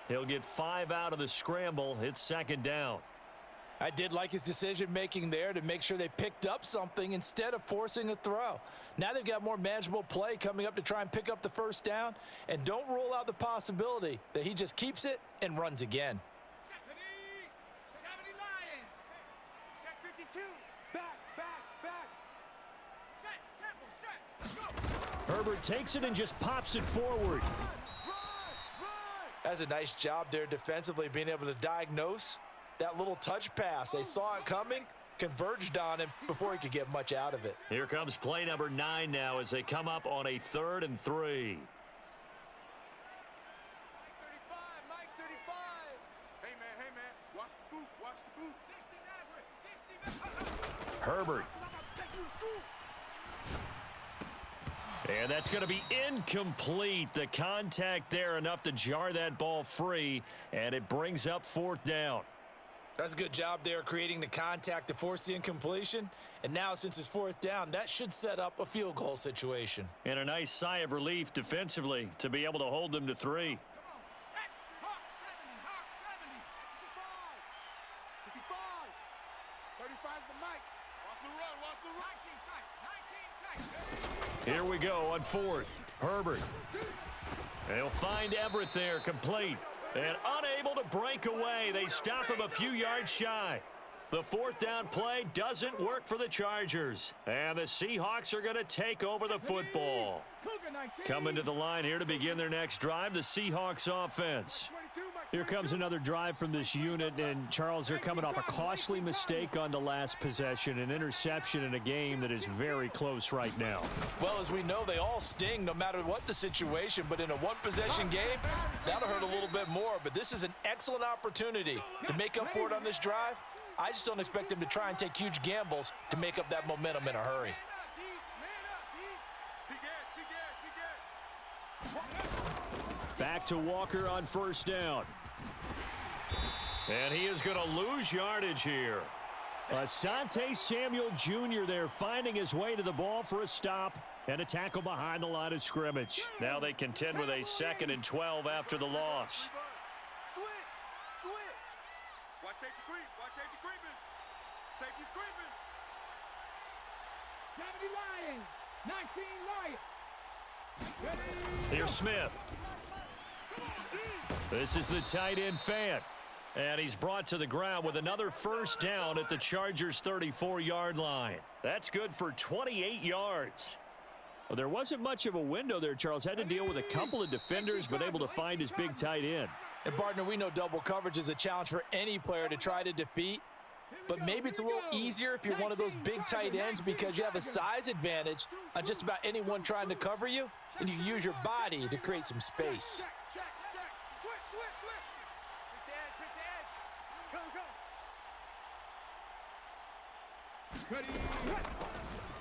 He'll get 5 out of the scramble. It's second down. I did like his decision-making there to make sure they picked up something instead of forcing a throw. Now they've got more manageable play coming up to try and pick up the first down, and don't rule out the possibility that he just keeps it and runs again. 70 Lion. Check 52. Back. Set. Tempo. Set. Go. Herbert takes it and just pops it forward. That's a nice job there defensively, being able to diagnose that little touch pass. They saw it coming, converged on him before he could get much out of it. Here comes play number 9 now as they come up on a 3rd and 3. Mike 35. Hey, man. Watch the boot. 60 Herbert. And that's going to be incomplete. The contact there enough to jar that ball free, and it brings up 4th down. That's a good job there creating the contact to force the incompletion. And now since it's 4th down, that should set up a field goal situation. And a nice sigh of relief defensively to be able to hold them to 3. Hawk 70. 65. 35's the mic. Watch the run. 19 tight. Here we go on 4th. Herbert. They'll find Everett there, complete. And unable to break away. They stop him a few yards shy. The 4th down play doesn't work for the Chargers. And the Seahawks are going to take over the football. Coming to the line here to begin their next drive, the Seahawks offense. Here comes another drive from this unit, and Charles, they're coming off a costly mistake on the last possession, an interception in a game that is very close right now. Well, as we know, they all sting no matter what the situation, but in a one-possession game, that'll hurt a little bit more. But this is an excellent opportunity to make up for it on this drive. I just don't expect them to try and take huge gambles to make up that momentum in a hurry. Back to Walker on 1st down. And he is going to lose yardage here. Asante Samuel Jr. there finding his way to the ball for a stop and a tackle behind the line of scrimmage. Now they contend with a 2nd and 12 after the loss. Switch. Watch safety creeping. Safety's creeping. 70 Lion. 19 Lion. Here's Smith. This is the tight end Fant. And he's brought to the ground with another 1st down at the Chargers' 34-yard line. That's good for 28 yards. Well, there wasn't much of a window there. Charles had to deal with a couple of defenders, but able to find his big tight end. And, partner, we know double coverage is a challenge for any player to try to defeat. But maybe it's a little easier if you're one of those big tight ends because you have a size advantage on just about anyone trying to cover you, and you use your body to create some space. Check. Switch. Pick the edge. Go.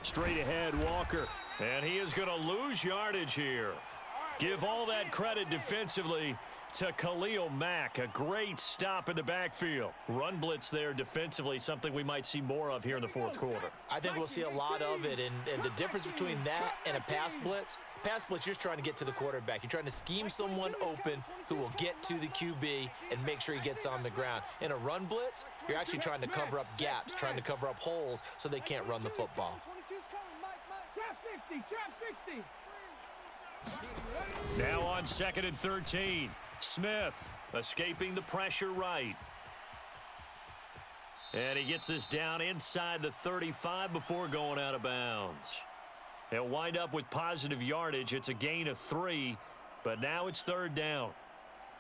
Straight ahead, Walker. And he is going to lose yardage here. Give all that credit defensively to Khalil Mack. A great stop in the backfield. Run blitz there defensively, something we might see more of here in the 4th quarter. I think we'll see a lot of it, and the difference between that and a pass blitz, you're just trying to get to the quarterback. You're trying to scheme someone open who will get to the QB and make sure he gets on the ground. In a run blitz, you're actually trying to cover up gaps, trying to cover up holes so they can't run the football. Trap 60. Now on 2nd and 13. Smith escaping the pressure right. And he gets us down inside the 35 before going out of bounds. He'll wind up with positive yardage. It's a gain of 3, but now it's 3rd down.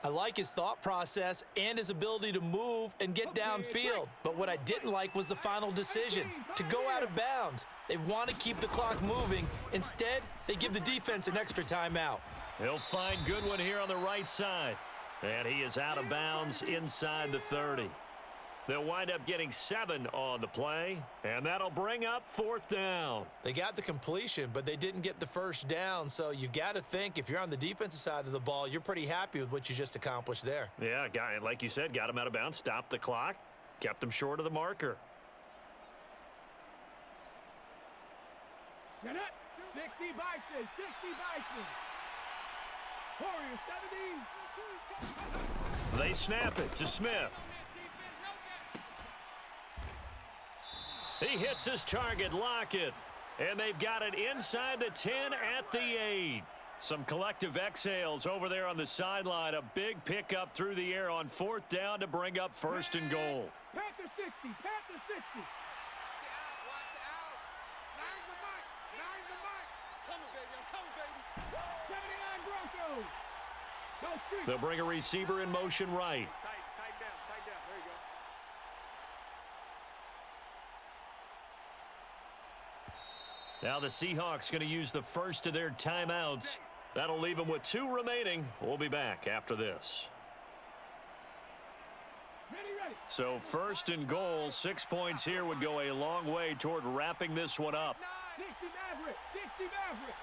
I like his thought process and his ability to move and get downfield. But what I didn't like was the final decision, to go out of bounds. They want to keep the clock moving. Instead, they give the defense an extra timeout. He'll find Goodwin here on the right side. And he is out of bounds inside the 30. They'll wind up getting 7 on the play, and that'll bring up 4th down. They got the completion, but they didn't get the 1st down, so you got to think if you're on the defensive side of the ball, you're pretty happy with what you just accomplished there. Yeah, like you said, got him out of bounds, stopped the clock, kept him short of the marker. Shut up. 60 Bison. Warriors 70. They snap it to Smith. He hits his target, Lockett. And they've got it inside the 10 at the 8. Some collective exhales over there on the sideline. A big pickup through the air on 4th down to bring up 1st and goal. Panther 60, Panther 60. Watch the out. Nine's the mic. Nine's the mic. Coming, baby. I'm coming, baby. 79 Broncos. Go street. They'll bring a receiver in motion right. Tight down. There you go. Now the Seahawks going to use the first of their timeouts. That'll leave them with 2 remaining. We'll be back after this. Ready. So 1st and goal, 6 points here would go a long way toward wrapping this one up. 60 Maverick. 60 Maverick.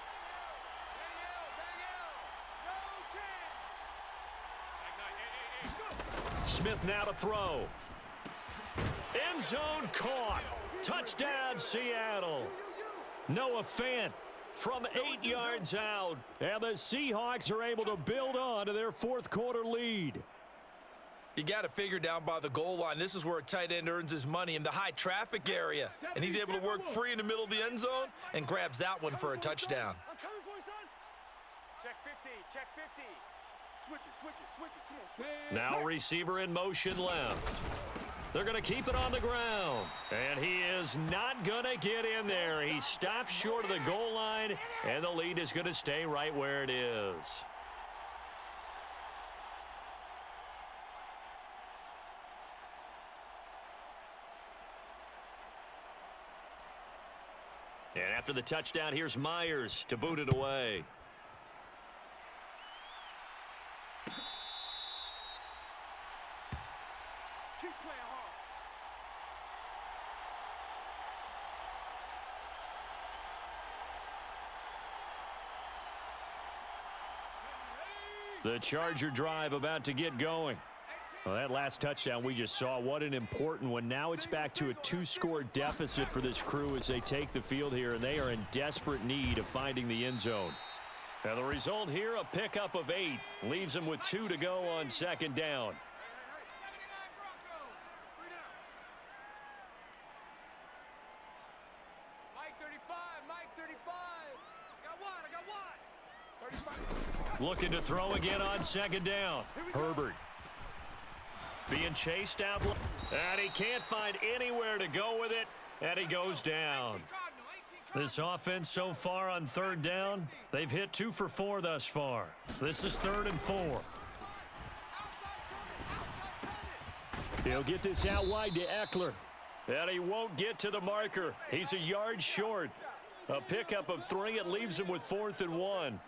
Smith now to throw. End zone caught. Touchdown, Seattle. Noah Fant from 8 yards out. And the Seahawks are able to build on to their 4th quarter lead. You got to figure down by the goal line. This is where a tight end earns his money in the high traffic area. And he's able to work free in the middle of the end zone and grabs that one for a touchdown. I'm coming for you, son. Check 50. Check 50. Switch it. Come on, switch. Now receiver in motion left. They're going to keep it on the ground. And he is not going to get in there. He stops short of the goal line, and the lead is going to stay right where it is. And after the touchdown, here's Myers to boot it away. Keep playing hard. The Charger drive about to get going. Well, that last touchdown we just saw, what an important one. Now it's back to a 2-score deficit for this crew as they take the field here, and they are in desperate need of finding the end zone. And the result here, a pickup of 8. Leaves them with 2 to go on 2nd down. Mike 35. I got one. 35. Looking to throw again on 2nd down. Herbert being chased out, and he can't find anywhere to go with it, and he goes down. This offense so far on 3rd down, they've hit 2 for 4 thus far. This is 3rd and 4. He'll get this out wide to Eckler, and he won't get to the marker. He's a yard short. A pickup of 3. It leaves him with 4th and 1.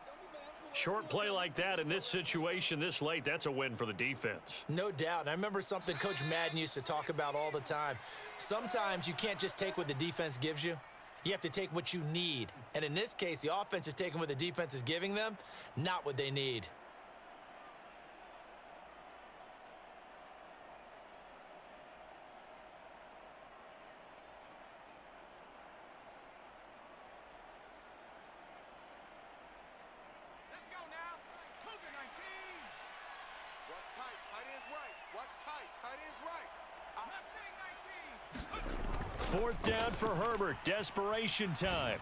Short play like that in this situation this late, that's a win for the defense. No doubt. And I remember something Coach Madden used to talk about all the time. Sometimes you can't just take what the defense gives you. You have to take what you need. And in this case, the offense is taking what the defense is giving them, not what they need. Fourth down for Herbert. Desperation time.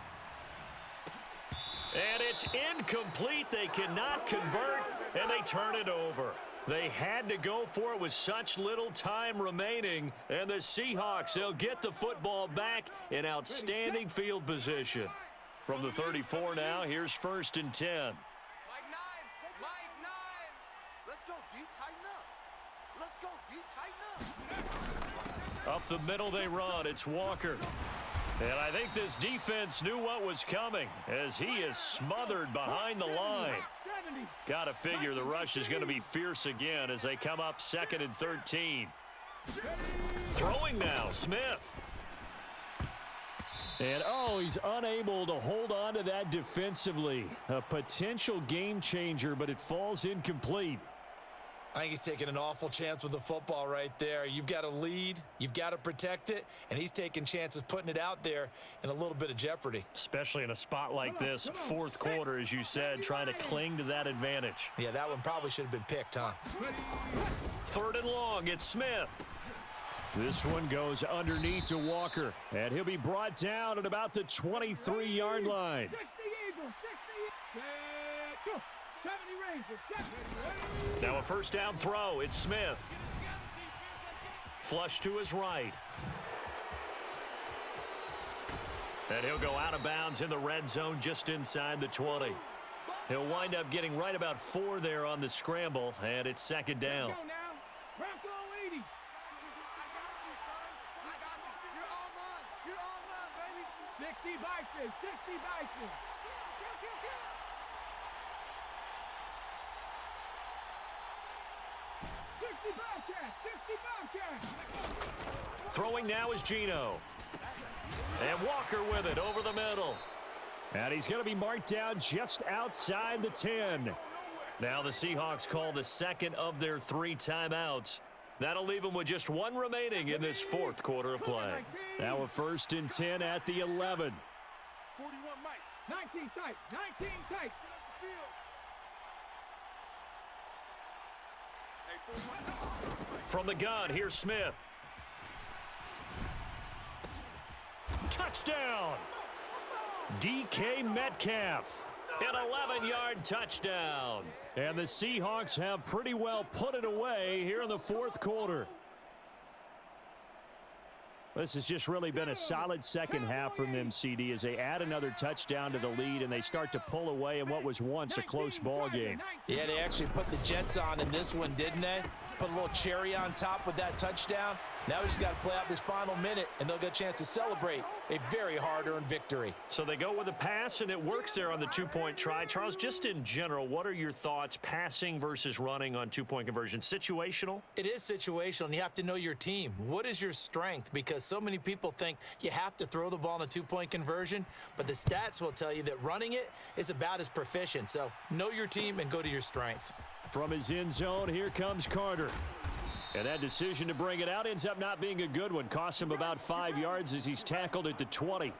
And it's incomplete. They cannot convert, and they turn it over. They had to go for it with such little time remaining. And the Seahawks, they'll get the football back in outstanding field position. From the 34 now, here's 1st and 10. Mike 9. Let's go deep, tighten up. Up the middle they run. It's Walker. And I think this defense knew what was coming as he is smothered behind the line. Got to figure the rush is going to be fierce again as they come up 2nd and 13. Throwing now, Smith. And, he's unable to hold on to that defensively. A potential game changer, but it falls incomplete. I think he's taking an awful chance with the football right there. You've got to lead, you've got to protect it, and he's taking chances putting it out there in a little bit of jeopardy. Especially in a spot like this, 4th quarter, as you said, trying to cling to that advantage. Yeah, that one probably should have been picked, huh? and long. It's Smith. This one goes underneath to Walker, and he'll be brought down at about the 23-yard line. 60 Eagles, 60. 70 Rangers. Now a first down throw. It's Smith. Flush to his right. And he'll go out of bounds in the red zone just inside the 20. He'll wind up getting right about 4 there on the scramble, and it's second down. Go now. Bronco 80. I got you. You're all mine. You're all mine, baby. 60 Bison, 60 Bison. 60 Bobcats, 60 Bobcats. Throwing now is Geno. And Walker with it over the middle. And he's going to be marked down just outside the 10. Now the Seahawks call the second of their 3 timeouts. That'll leave them with just 1 remaining in this fourth quarter of play. Now a first and 10 at the 11. 41 Mike. 19 tight, 19 tight. Hey, 41. From the gun, here's Smith. Touchdown! DK Metcalf. An 11-yard touchdown. And the Seahawks have pretty well put it away here in the fourth quarter. This has just really been a solid second half from them, CD, as they add another touchdown to the lead and they start to pull away in what was once a close ball game. Yeah, they actually put the Jets on in this one, didn't they? Put a little cherry on top with that touchdown. Now we just got to play out this final minute, and they'll get a chance to celebrate a very hard-earned victory. So they go with a pass, and it works there on the 2-point try. Charles, just in general, what are your thoughts passing versus running on 2-point conversion? Situational? It is situational, and you have to know your team. What is your strength? Because so many people think you have to throw the ball in a 2-point conversion, but the stats will tell you that running it is about as proficient. So know your team and go to your strength. From his end zone, here comes Carter. And that decision to bring it out ends up not being a good one. Costs him about 5 yards as he's tackled at the 20.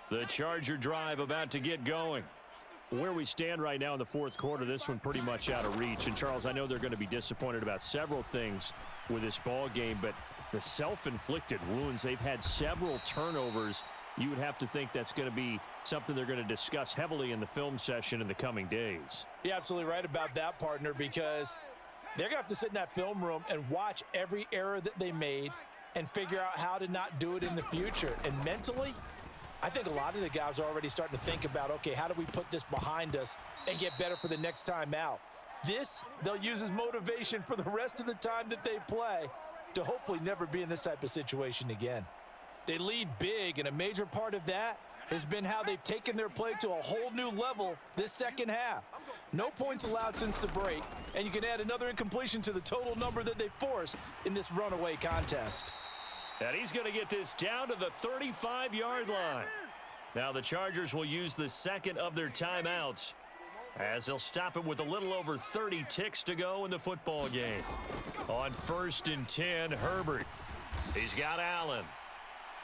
The Charger drive about to get going. Where we stand right now in the fourth quarter, this one pretty much out of reach. And, Charles, I know they're going to be disappointed about several things with this ball game, but the self-inflicted wounds, they've had several turnovers. You would have to think that's going to be something they're going to discuss heavily in the film session in the coming days. You're absolutely right about that, partner, because they're going to have to sit in that film room and watch every error that they made and figure out how to not do it in the future. And mentally, I think a lot of the guys are already starting to think about, okay, how do we put this behind us and get better for the next time out? This, they'll use as motivation for the rest of the time that they play to hopefully never be in this type of situation again. They lead big, and a major part of that has been how they've taken their play to a whole new level this second half. No points allowed since the break, and you can add another incompletion to the total number that they forced in this runaway contest. And he's going to get this down to the 35-yard line. Now the Chargers will use the second of their timeouts as they'll stop it with a little over 30 ticks to go in the football game. On first and 10, Herbert. He's got Allen.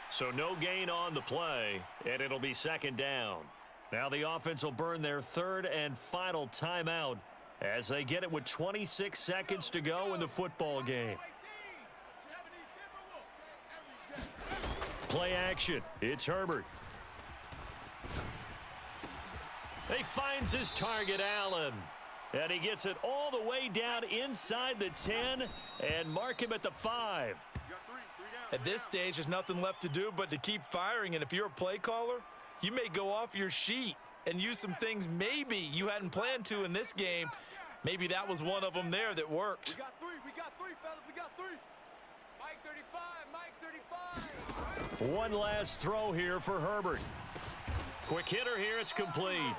So no gain on the play, and it'll be second down. Now the offense will burn their third and final timeout as they get it with 26 seconds to go in the football game. Play action. It's Herbert. He finds his target, Allen. And he gets it all the way down inside the 10 and mark him at the 5. At this stage, there's nothing left to do but to keep firing. And if you're a play caller, you may go off your sheet and use some things maybe you hadn't planned to in this game. Maybe that was one of them there that worked. We got three, fellas. We got three. Mike 35, Mike 35. One last throw here for Herbert. Quick hitter here, it's complete.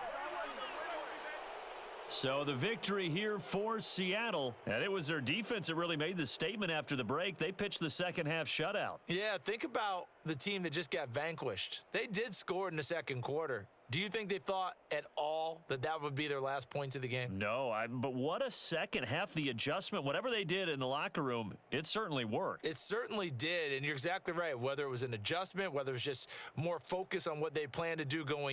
So the victory here for Seattle, and it was their defense that really made the statement after the break. They pitched the second half shutout. Yeah, think about the team that just got vanquished. They did score in the second quarter. Do you think they thought at all that that would be their last points of the game? No, but what a second half. The adjustment, whatever they did in the locker room, it certainly worked. It certainly did, and you're exactly right. Whether it was an adjustment, whether it was just more focus on what they plan to do going